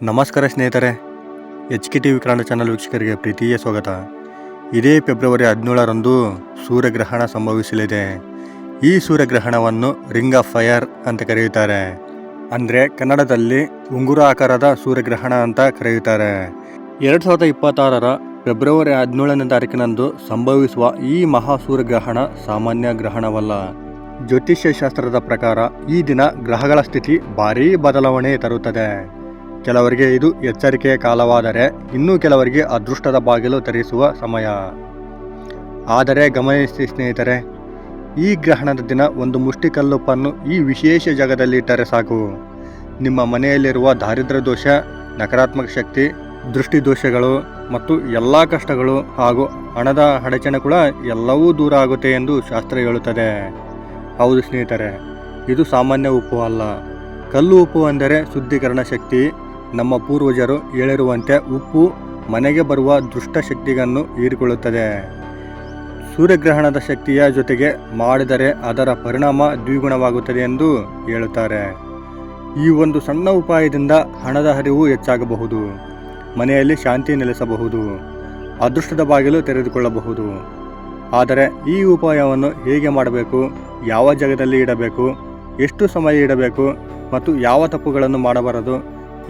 ನಮಸ್ಕಾರ ಸ್ನೇಹಿತರೆ, HK TV Kannada channel ವೀಕ್ಷಕರಿಗೆ ಪ್ರೀತಿಯ ಸ್ವಾಗತ. ಇದೇ ಫೆಬ್ರವರಿ 17ರಂದು ಸೂರ್ಯಗ್ರಹಣ ಸಂಭವಿಸಲಿದೆ. ಈ ಸೂರ್ಯಗ್ರಹಣವನ್ನು ರಿಂಗ್ ಆಫ್ ಫೈರ್ ಅಂತ ಕರೆಯುತ್ತಾರೆ. ಅಂದರೆ ಕನ್ನಡದಲ್ಲಿ ಉಂಗುರ ಆಕಾರದ ಸೂರ್ಯಗ್ರಹಣ ಅಂತ ಕರೆಯುತ್ತಾರೆ. 2026ರ ಫೆಬ್ರವರಿ 17ನೇ ತಾರೀಕಿನಂದು ಸಂಭವಿಸುವ ಈ ಮಹಾ ಸೂರ್ಯಗ್ರಹಣ ಸಾಮಾನ್ಯ ಗ್ರಹಣವಲ್ಲ. ಜ್ಯೋತಿಷ್ಯ ಶಾಸ್ತ್ರದ ಪ್ರಕಾರ ಈ ದಿನ ಗ್ರಹಗಳ ಸ್ಥಿತಿ ಭಾರೀ ಬದಲಾವಣೆ ತರುತ್ತದೆ. ಕೆಲವರಿಗೆ ಇದು ಎಚ್ಚರಿಕೆಯ ಕಾಲವಾದರೆ ಇನ್ನೂ ಕೆಲವರಿಗೆ ಅದೃಷ್ಟದ ಬಾಗಿಲು ತೆರೆಸುವ ಸಮಯ. ಆದರೆ ಗಮನಿಸಿ ಸ್ನೇಹಿತರೆ, ಈ ಗ್ರಹಣದ ದಿನ ಒಂದು ಮುಷ್ಟಿ ಕಲ್ಲುಪ್ಪನ್ನು ಈ ವಿಶೇಷ ಜಾಗದಲ್ಲಿ ಇಟ್ಟರೆ ಸಾಕು. ನಿಮ್ಮ ಮನೆಯಲ್ಲಿರುವ ದಾರಿದ್ರ್ಯ ದೋಷ, ನಕಾರಾತ್ಮಕ ಶಕ್ತಿ, ದೃಷ್ಟಿ ದೋಷಗಳು ಮತ್ತು ಎಲ್ಲ ಕಷ್ಟಗಳು ಹಾಗೂ ಹಣದ ಅಡಚಣೆ ಕೂಡ ಎಲ್ಲವೂ ದೂರ ಆಗುತ್ತೆ ಎಂದು ಶಾಸ್ತ್ರ ಹೇಳುತ್ತದೆ. ಹೌದು ಸ್ನೇಹಿತರೆ, ಇದು ಸಾಮಾನ್ಯ ಉಪ್ಪು ಅಲ್ಲ. ಕಲ್ಲು ಉಪ್ಪು ಅಂದರೆ ಶುದ್ಧೀಕರಣ ಶಕ್ತಿ. ನಮ್ಮ ಪೂರ್ವಜರು ಹೇಳಿರುವಂತೆ ಉಪ್ಪು ಮನೆಗೆ ಬರುವ ದುಷ್ಟ ಶಕ್ತಿಯನ್ನು ಹೀರಿಕೊಳ್ಳುತ್ತದೆ. ಸೂರ್ಯಗ್ರಹಣದ ಶಕ್ತಿಯ ಜೊತೆಗೆ ಮಾಡಿದರೆ ಅದರ ಪರಿಣಾಮ ದ್ವಿಗುಣವಾಗುತ್ತದೆ ಎಂದು ಹೇಳುತ್ತಾರೆ. ಈ ಒಂದು ಸಣ್ಣ ಉಪಾಯದಿಂದ ಹಣದ ಹರಿವು ಹೆಚ್ಚಾಗಬಹುದು, ಮನೆಯಲ್ಲಿ ಶಾಂತಿ ನೆಲೆಸಬಹುದು, ಅದೃಷ್ಟದ ಬಾಗಿಲು ತೆರೆದುಕೊಳ್ಳಬಹುದು. ಆದರೆ ಈ ಉಪಾಯವನ್ನು ಹೇಗೆ ಮಾಡಬೇಕು, ಯಾವ ಜಾಗದಲ್ಲಿ ಇಡಬೇಕು, ಎಷ್ಟು ಸಮಯ ಇಡಬೇಕು ಮತ್ತು ಯಾವ ತಪ್ಪುಗಳನ್ನು ಮಾಡಬಾರದು,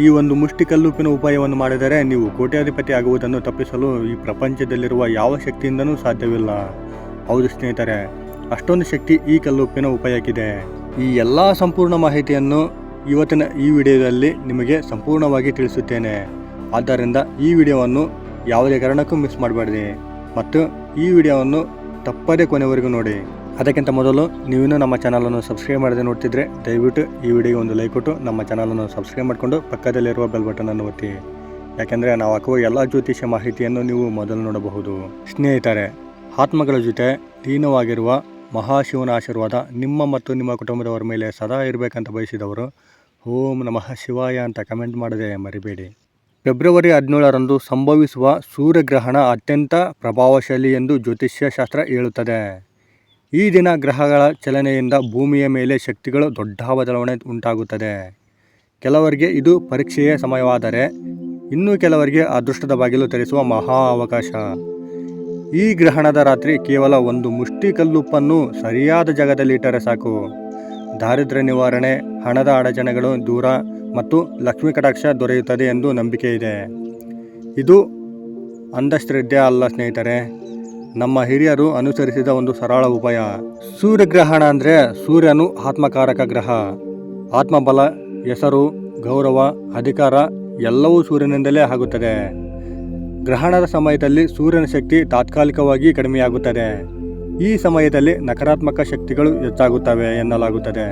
ಈ ಒಂದು ಮುಷ್ಟಿ ಕಲ್ಲುಪ್ಪಿನ ಉಪಾಯವನ್ನು ಮಾಡಿದರೆ ನೀವು ಕೋಟ್ಯಾಧಿಪತಿ ಆಗುವುದನ್ನು ತಪ್ಪಿಸಲು ಈ ಪ್ರಪಂಚದಲ್ಲಿರುವ ಯಾವ ಶಕ್ತಿಯಿಂದನೂ ಸಾಧ್ಯವಿಲ್ಲ. ಹೌದು ಸ್ನೇಹಿತರೆ, ಅಷ್ಟೊಂದು ಶಕ್ತಿ ಈ ಕಲ್ಲುಪ್ಪಿನ ಉಪಾಯಕ್ಕಿದೆ. ಈ ಎಲ್ಲ ಸಂಪೂರ್ಣ ಮಾಹಿತಿಯನ್ನು ಇವತ್ತಿನ ಈ ವಿಡಿಯೋದಲ್ಲಿ ನಿಮಗೆ ಸಂಪೂರ್ಣವಾಗಿ ತಿಳಿಸುತ್ತೇನೆ. ಆದ್ದರಿಂದ ಈ ವಿಡಿಯೋವನ್ನು ಯಾವುದೇ ಕಾರಣಕ್ಕೂ ಮಿಸ್ ಮಾಡಬೇಡಿ ಮತ್ತು ಈ ವಿಡಿಯೋವನ್ನು ತಪ್ಪದೇ ಕೊನೆವರೆಗೂ ನೋಡಿ. ಅದಕ್ಕಿಂತ ಮೊದಲು ನೀವಿನ್ನೂ ನಮ್ಮ ಚಾನಲನ್ನು ಸಬ್ಸ್ಕ್ರೈಬ್ ಮಾಡದೆ ನೋಡ್ತಿದ್ರೆ ದಯವಿಟ್ಟು ಈ ವಿಡಿಯೋಗೆ ಒಂದು ಲೈಕ್ ಕೊಟ್ಟು ನಮ್ಮ ಚಾನಲನ್ನು ಸಬ್ಸ್ಕ್ರೈಬ್ ಮಾಡಿಕೊಂಡು ಪಕ್ಕದಲ್ಲಿರುವ ಬೆಲ್ ಬಟನನ್ನು ಒತ್ತಿ. ಯಾಕೆಂದರೆ ನಾವು ಹಾಕುವ ಎಲ್ಲ ಜ್ಯೋತಿಷ್ಯ ಮಾಹಿತಿಯನ್ನು ನೀವು ಮೊದಲು ನೋಡಬಹುದು. ಸ್ನೇಹಿತರೆ, ಆತ್ಮಗಳ ಜೊತೆ ಲೀನವಾಗಿರುವ ಮಹಾಶಿವನ ಆಶೀರ್ವಾದ ನಿಮ್ಮ ಮತ್ತು ನಿಮ್ಮ ಕುಟುಂಬದವರ ಮೇಲೆ ಸದಾ ಇರಬೇಕಂತ ಬಯಸಿದವರು ಓಂ ನಮಃ ಶಿವಾಯ ಅಂತ ಕಮೆಂಟ್ ಮಾಡದೆ ಮರಿಬೇಡಿ. ಫೆಬ್ರವರಿ 17ರಂದು ಸಂಭವಿಸುವ ಸೂರ್ಯಗ್ರಹಣ ಅತ್ಯಂತ ಪ್ರಭಾವಶಾಲಿ ಎಂದು ಜ್ಯೋತಿಷ್ಯ ಶಾಸ್ತ್ರ ಹೇಳುತ್ತದೆ. ಈ ದಿನ ಗ್ರಹಗಳ ಚಲನೆಯಿಂದ ಭೂಮಿಯ ಮೇಲೆ ಶಕ್ತಿಗಳು ದೊಡ್ಡ ಬದಲಾವಣೆ ಉಂಟಾಗುತ್ತದೆ. ಕೆಲವರಿಗೆ ಇದು ಪರೀಕ್ಷೆಯ ಸಮಯವಾದರೆ ಇನ್ನೂ ಕೆಲವರಿಗೆ ಅದೃಷ್ಟದ ಬಾಗಿಲು ತೆರೆಸುವ ಮಹಾ ಅವಕಾಶ. ಈ ಗ್ರಹಣದ ರಾತ್ರಿ ಕೇವಲ ಒಂದು ಮುಷ್ಟಿ ಕಲ್ಲುಪ್ಪನ್ನು ಸರಿಯಾದ ಜಾಗದಲ್ಲಿ ಇಟ್ಟರೆ ಸಾಕು. ದಾರಿದ್ರ್ಯ ನಿವಾರಣೆ, ಹಣದ ಅಡಚಣೆಗಳು ದೂರ ಮತ್ತು ಲಕ್ಷ್ಮೀ ಕಟಾಕ್ಷ ದೊರೆಯುತ್ತದೆ ಎಂದು ನಂಬಿಕೆ ಇದೆ. ಇದು ಅಂಧಶ್ರದ್ಧೆ ಅಲ್ಲ ಸ್ನೇಹಿತರೆ, ನಮ್ಮ ಹಿರಿಯರು ಅನುಸರಿಸಿದ ಒಂದು ಸರಳ ಉಪಾಯ. ಸೂರ್ಯಗ್ರಹಣ ಅಂದರೆ ಸೂರ್ಯನು ಆತ್ಮಕಾರಕ ಗ್ರಹ. ಆತ್ಮಬಲ, ಹೆಸರು, ಗೌರವ, ಅಧಿಕಾರ ಎಲ್ಲವೂ ಸೂರ್ಯನಿಂದಲೇ ಆಗುತ್ತದೆ. ಗ್ರಹಣದ ಸಮಯದಲ್ಲಿ ಸೂರ್ಯನ ಶಕ್ತಿ ತಾತ್ಕಾಲಿಕವಾಗಿ ಕಡಿಮೆಯಾಗುತ್ತದೆ. ಈ ಸಮಯದಲ್ಲಿ ನಕಾರಾತ್ಮಕ ಶಕ್ತಿಗಳು ಹೆಚ್ಚಾಗುತ್ತವೆ ಎನ್ನಲಾಗುತ್ತದೆ.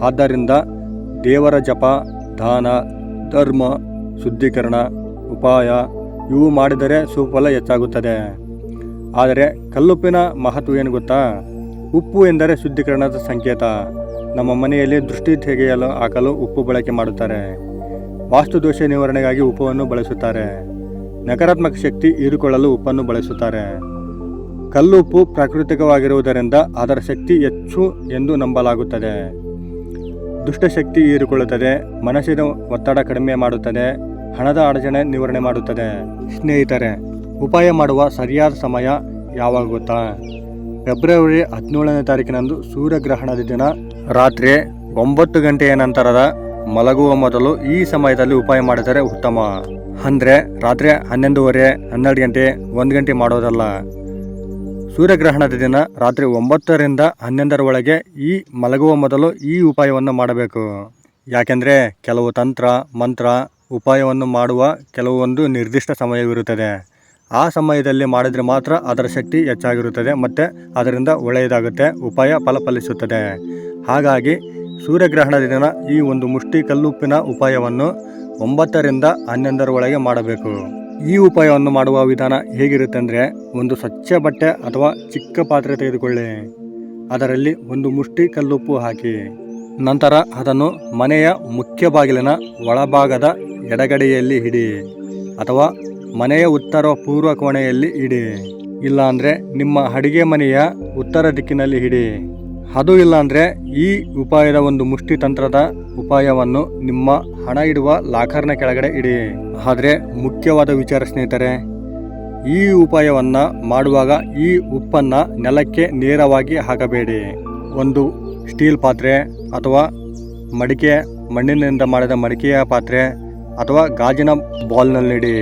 ಆದ್ದರಿಂದ ದೇವರ ಜಪ, ದಾನ, ಧರ್ಮ, ಶುದ್ಧೀಕರಣ ಉಪಾಯ ಇವು ಮಾಡಿದರೆ ಸುಫಲ ಹೆಚ್ಚಾಗುತ್ತದೆ. ಆದರೆ ಕಲ್ಲುಪ್ಪಿನ ಮಹತ್ವ ಏನು ಗೊತ್ತಾ? ಉಪ್ಪು ಎಂದರೆ ಶುದ್ಧೀಕರಣದ ಸಂಕೇತ. ನಮ್ಮ ಮನೆಯಲ್ಲಿ ದೃಷ್ಟಿ ತೆಗೆಯಲು ಹಾಕಲು ಉಪ್ಪು ಬಳಕೆ ಮಾಡುತ್ತಾರೆ. ವಾಸ್ತುದೋಷ ನಿವಾರಣೆಗಾಗಿ ಉಪ್ಪನ್ನು ಬಳಸುತ್ತಾರೆ. ನಕಾರಾತ್ಮಕ ಶಕ್ತಿ ಹೀರಿಕೊಳ್ಳಲು ಉಪ್ಪನ್ನು ಬಳಸುತ್ತಾರೆ. ಕಲ್ಲುಪ್ಪು ಪ್ರಾಕೃತಿಕವಾಗಿರುವುದರಿಂದ ಅದರ ಶಕ್ತಿ ಹೆಚ್ಚು ಎಂದು ನಂಬಲಾಗುತ್ತದೆ. ದುಷ್ಟಶಕ್ತಿ ಹೀರಿಕೊಳ್ಳುತ್ತದೆ, ಮನಸ್ಸಿನ ಒತ್ತಡ ಕಡಿಮೆ ಮಾಡುತ್ತದೆ, ಹಣದ ಅಡಚಣೆ ನಿವಾರಣೆ ಮಾಡುತ್ತದೆ. ಸ್ನೇಹಿತರೆ, ಉಪಾಯ ಮಾಡುವ ಸರಿಯಾದ ಸಮಯ ಯಾವಾಗ ಗೊತ್ತಾ? ಫೆಬ್ರವರಿ 17ನೇ ತಾರೀಕಿನಂದು ಸೂರ್ಯಗ್ರಹಣದ ದಿನ ರಾತ್ರಿ 9 ಗಂಟೆಯ ನಂತರದ ಮಲಗುವ ಮೊದಲು ಈ ಸಮಯದಲ್ಲಿ ಉಪಾಯ ಮಾಡಿದರೆ ಉತ್ತಮ. ಅಂದರೆ ರಾತ್ರಿ 11:30, 12 ಗಂಟೆ, 1 ಗಂಟೆ ಮಾಡೋದಲ್ಲ. ಸೂರ್ಯಗ್ರಹಣದ ದಿನ ರಾತ್ರಿ 9ರಿಂದ 11 ಒಳಗೆ ಈ ಮಲಗುವ ಮೊದಲು ಈ ಉಪಾಯವನ್ನು ಮಾಡಬೇಕು. ಯಾಕೆಂದರೆ ಕೆಲವು ತಂತ್ರ ಮಂತ್ರ ಉಪಾಯವನ್ನು ಮಾಡುವ ಕೆಲವೊಂದು ನಿರ್ದಿಷ್ಟ ಸಮಯವಿರುತ್ತದೆ. ಆ ಸಮಯದಲ್ಲಿ ಮಾಡಿದರೆ ಮಾತ್ರ ಅದರ ಶಕ್ತಿ ಹೆಚ್ಚಾಗಿರುತ್ತದೆ ಮತ್ತು ಅದರಿಂದ ಒಳ್ಳೆಯದಾಗುತ್ತೆ, ಉಪಾಯ ಫಲಿಸುತ್ತದೆ. ಹಾಗಾಗಿ ಸೂರ್ಯಗ್ರಹಣದ ದಿನ ಈ ಒಂದು ಮುಷ್ಟಿ ಕಲ್ಲುಪ್ಪಿನ ಉಪಾಯವನ್ನು 9ರಿಂದ 11 ಒಳಗೆ ಮಾಡಬೇಕು. ಈ ಉಪಾಯವನ್ನು ಮಾಡುವ ವಿಧಾನ ಹೇಗಿರುತ್ತೆ ಅಂದರೆ, ಒಂದು ಸ್ವಚ್ಛ ಬಟ್ಟೆ ಅಥವಾ ಚಿಕ್ಕ ಪಾತ್ರೆ ತೆಗೆದುಕೊಳ್ಳಿ. ಅದರಲ್ಲಿ ಒಂದು ಮುಷ್ಟಿ ಕಲ್ಲುಪ್ಪು ಹಾಕಿ. ನಂತರ ಅದನ್ನು ಮನೆಯ ಮುಖ್ಯ ಬಾಗಿಲಿನ ಒಳಭಾಗದ ಎಡಗಡೆಯಲ್ಲಿ ಇಡಿ ಅಥವಾ ಮನೆಯ ಉತ್ತರ ಪೂರ್ವ ಕೋಣೆಯಲ್ಲಿ ಇಡಿ. ಇಲ್ಲ ಅಂದರೆ ನಿಮ್ಮ ಅಡಿಗೆ ಮನೆಯ ಉತ್ತರ ದಿಕ್ಕಿನಲ್ಲಿ ಇಡಿ. ಅದು ಇಲ್ಲಾಂದರೆ ಈ ಉಪಾಯದ ಒಂದು ಮುಷ್ಟಿ ತಂತ್ರದ ಉಪಾಯವನ್ನು ನಿಮ್ಮ ಹಣ ಇಡುವ ಲಾಕರ್ನ ಕೆಳಗಡೆ ಇಡಿ. ಆದರೆ ಮುಖ್ಯವಾದ ವಿಚಾರ ಸ್ನೇಹಿತರೆ, ಈ ಉಪಾಯವನ್ನು ಮಾಡುವಾಗ ಈ ಉಪ್ಪನ್ನು ನೆಲಕ್ಕೆ ನೇರವಾಗಿ ಹಾಕಬೇಡಿ. ಒಂದು ಸ್ಟೀಲ್ ಪಾತ್ರೆ ಅಥವಾ ಮಣ್ಣಿನಿಂದ ಮಾಡಿದ ಮಡಿಕೆಯ ಪಾತ್ರೆ ಅಥವಾ ಗಾಜಿನ ಬೌಲ್ನಲ್ಲಿಡಿ.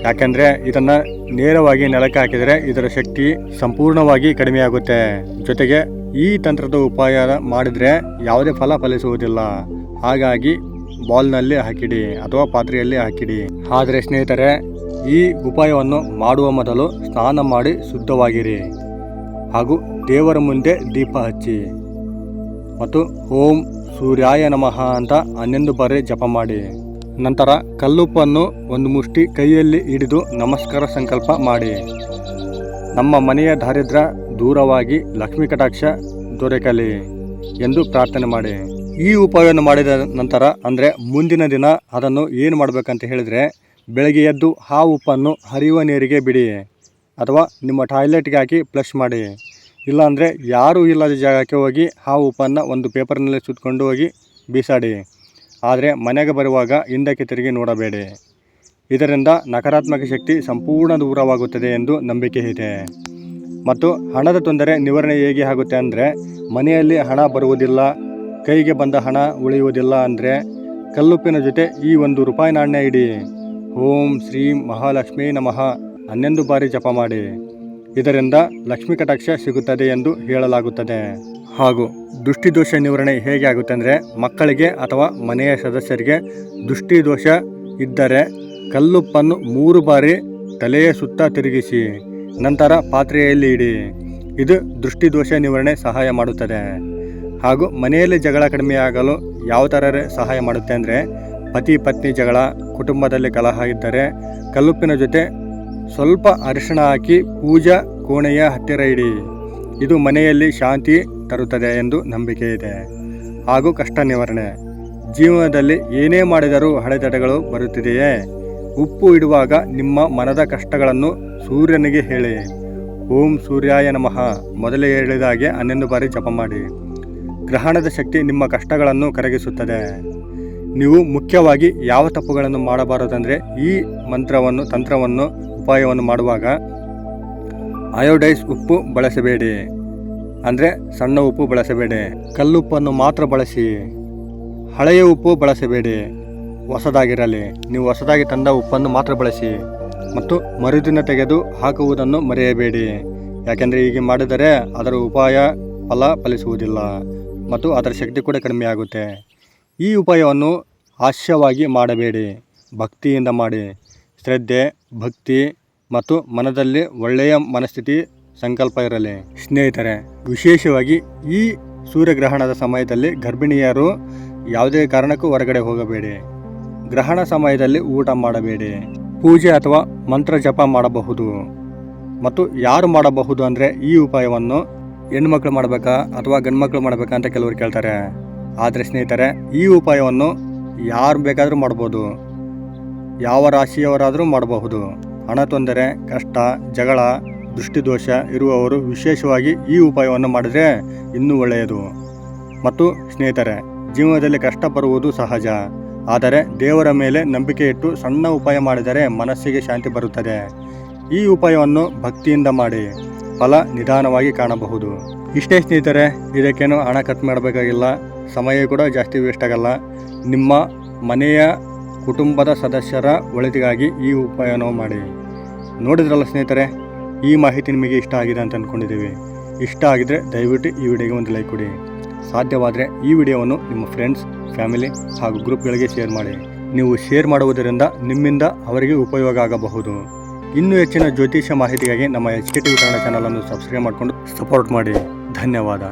ಯಾಕೆಂದರೆ ಇದನ್ನು ನೇರವಾಗಿ ನೆಲಕ್ಕೆ ಹಾಕಿದರೆ ಇದರ ಶಕ್ತಿ ಸಂಪೂರ್ಣವಾಗಿ ಕಡಿಮೆಯಾಗುತ್ತೆ. ಜೊತೆಗೆ ಈ ತಂತ್ರದ ಉಪಾಯ ಮಾಡಿದರೆ ಯಾವುದೇ ಫಲಿಸುವುದಿಲ್ಲ. ಹಾಗಾಗಿ ಬೌಲ್ನಲ್ಲಿ ಹಾಕಿಡಿ ಅಥವಾ ಪಾತ್ರೆಯಲ್ಲಿ ಹಾಕಿಡಿ. ಆದರೆ ಸ್ನೇಹಿತರೆ, ಈ ಉಪಾಯವನ್ನು ಮಾಡುವ ಮೊದಲು ಸ್ನಾನ ಮಾಡಿ ಶುದ್ಧವಾಗಿರಿ ಹಾಗೂ ದೇವರ ಮುಂದೆ ದೀಪ ಹಚ್ಚಿ ಮತ್ತು ಓಂ ಸೂರ್ಯಾಯ ನಮಃ ಅಂತ 11 ಬಾರಿ ಜಪ ಮಾಡಿ. ನಂತರ ಕಲ್ಲುಪ್ಪನ್ನು ಒಂದು ಮುಷ್ಟಿ ಕೈಯಲ್ಲಿ ಹಿಡಿದು ನಮಸ್ಕಾರ ಸಂಕಲ್ಪ ಮಾಡಿ. ನಮ್ಮ ಮನೆಯ ದಾರಿದ್ರ್ಯ ದೂರವಾಗಿ ಲಕ್ಷ್ಮೀ ಕಟಾಕ್ಷ ದೊರಕಲಿ ಎಂದು ಪ್ರಾರ್ಥನೆ ಮಾಡಿ. ಈ ಉಪಾಯವನ್ನು ಮಾಡಿದ ನಂತರ ಅಂದರೆ ಮುಂದಿನ ದಿನ ಅದನ್ನು ಏನು ಮಾಡಬೇಕಂತ ಹೇಳಿದರೆ, ಬೆಳಗ್ಗೆ ಎದ್ದು ಆ ಉಪ್ಪನ್ನು ಹರಿಯುವ ನೀರಿಗೆ ಬಿಡಿ ಅಥವಾ ನಿಮ್ಮ ಟಾಯ್ಲೆಟ್ಗೆ ಹಾಕಿ ಫ್ಲಶ್ ಮಾಡಿ. ಇಲ್ಲಾಂದರೆ ಯಾರೂ ಇಲ್ಲದ ಜಾಗಕ್ಕೆ ಹೋಗಿ ಆ ಉಪ್ಪನ್ನು ಒಂದು ಪೇಪರ್ನಲ್ಲಿ ಸುತ್ತಕೊಂಡು ಹೋಗಿ ಬೀಸಾಡಿ. ಆದರೆ ಮನೆಗೆ ಬರುವಾಗ ಹಿಂದಕ್ಕೆ ತಿರುಗಿ ನೋಡಬೇಡಿ. ಇದರಿಂದ ನಕಾರಾತ್ಮಕ ಶಕ್ತಿ ಸಂಪೂರ್ಣ ದೂರವಾಗುತ್ತದೆ ಎಂದು ನಂಬಿಕೆ ಇದೆ. ಮತ್ತು ಹಣದ ತೊಂದರೆ ನಿವಾರಣೆ ಹೇಗೆ ಆಗುತ್ತೆ ಅಂದರೆ, ಮನೆಯಲ್ಲಿ ಹಣ ಬರುವುದಿಲ್ಲ, ಕೈಗೆ ಬಂದ ಹಣ ಉಳಿಯುವುದಿಲ್ಲ ಅಂದರೆ ಕಲ್ಲುಪ್ಪಿನ ಜೊತೆ ಈ 1 ರೂಪಾಯಿ ನಾಣ್ಯ ಇಡಿ. ಓಂ ಶ್ರೀ ಮಹಾಲಕ್ಷ್ಮೀ ನಮಃ 11 ಬಾರಿ ಜಪ ಮಾಡಿ. ಇದರಿಂದ ಲಕ್ಷ್ಮೀ ಕಟಾಕ್ಷ ಸಿಗುತ್ತದೆ ಎಂದು ಹೇಳಲಾಗುತ್ತದೆ. ಹಾಗೂ ದೃಷ್ಟಿದೋಷ ನಿವಾರಣೆ ಹೇಗೆ ಆಗುತ್ತೆ ಅಂದರೆ, ಮಕ್ಕಳಿಗೆ ಅಥವಾ ಮನೆಯ ಸದಸ್ಯರಿಗೆ ದೃಷ್ಟಿದೋಷ ಇದ್ದರೆ ಕಲ್ಲುಪ್ಪನ್ನು 3 ಬಾರಿ ತಲೆಯ ಸುತ್ತ ತಿರುಗಿಸಿ ನಂತರ ಪಾತ್ರೆಯಲ್ಲಿ ಇಡಿ. ಇದು ದೃಷ್ಟಿದೋಷ ನಿವಾರಣೆ ಸಹಾಯ ಮಾಡುತ್ತದೆ. ಹಾಗೂ ಮನೆಯಲ್ಲಿ ಜಗಳ ಕಡಿಮೆಯಾಗಲು ಯಾವ ಥರ ಸಹಾಯ ಮಾಡುತ್ತೆ ಅಂದರೆ, ಪತಿ ಪತ್ನಿ ಜಗಳ, ಕುಟುಂಬದಲ್ಲಿ ಕಲಹ ಇದ್ದರೆ ಕಲ್ಲುಪ್ಪಿನ ಜೊತೆ ಸ್ವಲ್ಪ ಅರಿಶಿಣ ಹಾಕಿ ಪೂಜಾ ಕೋಣೆಯ ಹತ್ತಿರ ಇಡಿ. ಇದು ಮನೆಯಲ್ಲಿ ಶಾಂತಿ ತರುತ್ತದೆ ಎಂದು ನಂಬಿಕೆ ಇದೆ. ಹಾಗೂ ಕಷ್ಟ ನಿವಾರಣೆ. ಜೀವನದಲ್ಲಿ ಏನೇ ಮಾಡಿದರೂ ಅಡೆತಡೆಗಳು ಬರುತ್ತಿದೆಯೇ? ಉಪ್ಪು ಇಡುವಾಗ ನಿಮ್ಮ ಮನದ ಕಷ್ಟಗಳನ್ನು ಸೂರ್ಯನಿಗೆ ಹೇಳಿ. ಓಂ ಸೂರ್ಯಾಯ ನಮಃ ಮೊದಲೇ ಹೇಳಿದ ಹಾಗೆ 11 ಬಾರಿ ಜಪ ಮಾಡಿ. ಗ್ರಹಣದ ಶಕ್ತಿ ನಿಮ್ಮ ಕಷ್ಟಗಳನ್ನು ಕರಗಿಸುತ್ತದೆ. ನೀವು ಮುಖ್ಯವಾಗಿ ಯಾವ ತಪ್ಪುಗಳನ್ನು ಮಾಡಬಾರದಂದರೆ, ಈ ತಂತ್ರವನ್ನು ಉಪಾಯವನ್ನು ಮಾಡುವಾಗ ಅಯೋಡೈಸ್ ಉಪ್ಪು ಬಳಸಬೇಡಿ. ಅಂದರೆ ಸಣ್ಣ ಉಪ್ಪು ಬಳಸಬೇಡಿ. ಕಲ್ಲುಪ್ಪನ್ನು ಮಾತ್ರ ಬಳಸಿ. ಹಳೆಯ ಉಪ್ಪು ಬಳಸಬೇಡಿ, ಹೊಸದಾಗಿರಲಿ. ನೀವು ಹೊಸದಾಗಿ ತಂದ ಉಪ್ಪನ್ನು ಮಾತ್ರ ಬಳಸಿ. ಮತ್ತು ಮರುದಿನ ತೆಗೆದು ಹಾಕುವುದನ್ನು ಮರೆಯಬೇಡಿ. ಯಾಕೆಂದರೆ ಹೀಗೆ ಮಾಡಿದರೆ ಅದರ ಉಪಾಯ ಫಲಿಸುವುದಿಲ್ಲ ಮತ್ತು ಅದರ ಶಕ್ತಿ ಕೂಡ ಕಡಿಮೆಯಾಗುತ್ತೆ. ಈ ಉಪಾಯವನ್ನು ಹಾಸ್ಯವಾಗಿ ಮಾಡಬೇಡಿ, ಭಕ್ತಿಯಿಂದ ಮಾಡಿ. ಶ್ರದ್ಧೆ, ಭಕ್ತಿ ಮತ್ತು ಮನದಲ್ಲಿ ಒಳ್ಳೆಯ ಮನಸ್ಥಿತಿ ಸಂಕಲ್ಪ ಇರಲಿ. ಸ್ನೇಹಿತರೆ, ವಿಶೇಷವಾಗಿ ಈ ಸೂರ್ಯಗ್ರಹಣದ ಸಮಯದಲ್ಲಿ ಗರ್ಭಿಣಿಯರು ಯಾವುದೇ ಕಾರಣಕ್ಕೂ ಹೊರಗಡೆ ಹೋಗಬೇಡಿ. ಗ್ರಹಣ ಸಮಯದಲ್ಲಿ ಊಟ ಮಾಡಬೇಡಿ. ಪೂಜೆ ಅಥವಾ ಮಂತ್ರ ಜಪ ಮಾಡಬಹುದು. ಮತ್ತು ಯಾರು ಮಾಡಬಹುದು ಅಂದರೆ, ಈ ಉಪಾಯವನ್ನು ಹೆಣ್ಮಕ್ಳು ಮಾಡಬೇಕಾ ಅಥವಾ ಗಂಡ್ಮಕ್ಳು ಮಾಡಬೇಕಾ ಅಂತ ಕೆಲವರು ಕೇಳ್ತಾರೆ. ಆದರೆ ಸ್ನೇಹಿತರೆ, ಈ ಉಪಾಯವನ್ನು ಯಾರು ಬೇಕಾದರೂ ಮಾಡ್ಬೋದು. ಯಾವ ರಾಶಿಯವರಾದರೂ ಮಾಡಬಹುದು. ಹಣ ತೊಂದರೆ, ಕಷ್ಟ, ಜಗಳ, ದೃಷ್ಟಿದೋಷ ಇರುವವರು ವಿಶೇಷವಾಗಿ ಈ ಉಪಾಯವನ್ನು ಮಾಡಿದರೆ ಇನ್ನೂ ಒಳ್ಳೆಯದು. ಮತ್ತು ಸ್ನೇಹಿತರೆ, ಜೀವನದಲ್ಲಿ ಕಷ್ಟ ಬರುವುದು ಸಹಜ. ಆದರೆ ದೇವರ ಮೇಲೆ ನಂಬಿಕೆ ಇಟ್ಟು ಸಣ್ಣ ಉಪಾಯ ಮಾಡಿದರೆ ಮನಸ್ಸಿಗೆ ಶಾಂತಿ ಬರುತ್ತದೆ. ಈ ಉಪಾಯವನ್ನು ಭಕ್ತಿಯಿಂದ ಮಾಡಿ, ಫಲ ನಿಧಾನವಾಗಿ ಕಾಣಬಹುದು. ಇಷ್ಟೇ ಸ್ನೇಹಿತರೆ, ಇದಕ್ಕೇನು ಹಣ ಖರ್ಚು ಮಾಡಬೇಕಾಗಿಲ್ಲ, ಸಮಯ ಕೂಡ ಜಾಸ್ತಿ ವೇಸ್ಟ್ ಆಗಲ್ಲ. ನಿಮ್ಮ ಮನೆಯ ಕುಟುಂಬದ ಸದಸ್ಯರ ಒಳಿತಿಗಾಗಿ ಈ ಉಪಾಯವನ್ನು ಮಾಡಿ. ನೋಡಿದ್ರಲ್ಲ ಸ್ನೇಹಿತರೆ, ಈ ಮಾಹಿತಿ ನಿಮಗೆ ಇಷ್ಟ ಆಗಿದೆ ಅಂತ ಅಂದ್ಕೊಂಡಿದ್ದೀವಿ. ಇಷ್ಟ ಆಗಿದ್ರೆ ದಯವಿಟ್ಟು ಈ ವಿಡಿಯೋಗೆ ಒಂದು ಲೈಕ್ ಕೊಡಿ. ಸಾಧ್ಯವಾದರೆ ಈ ವಿಡಿಯೋವನ್ನು ನಿಮ್ಮ ಫ್ರೆಂಡ್ಸ್, ಫ್ಯಾಮಿಲಿ ಹಾಗೂ ಗ್ರೂಪ್ಗಳಿಗೆ ಶೇರ್ ಮಾಡಿ. ನೀವು ಶೇರ್ ಮಾಡುವುದರಿಂದ ನಿಮ್ಮಿಂದ ಅವರಿಗೆ ಉಪಯೋಗ ಆಗಬಹುದು. ಇನ್ನೂ ಹೆಚ್ಚಿನ ಜ್ಯೋತಿಷ್ಯ ಮಾಹಿತಿಗಾಗಿ ನಮ್ಮ HK TV ಕನ್ನಡ ಚಾನಲನ್ನು ಸಬ್ಸ್ಕ್ರೈಬ್ ಮಾಡಿಕೊಂಡು ಸಪೋರ್ಟ್ ಮಾಡಿ. ಧನ್ಯವಾದ.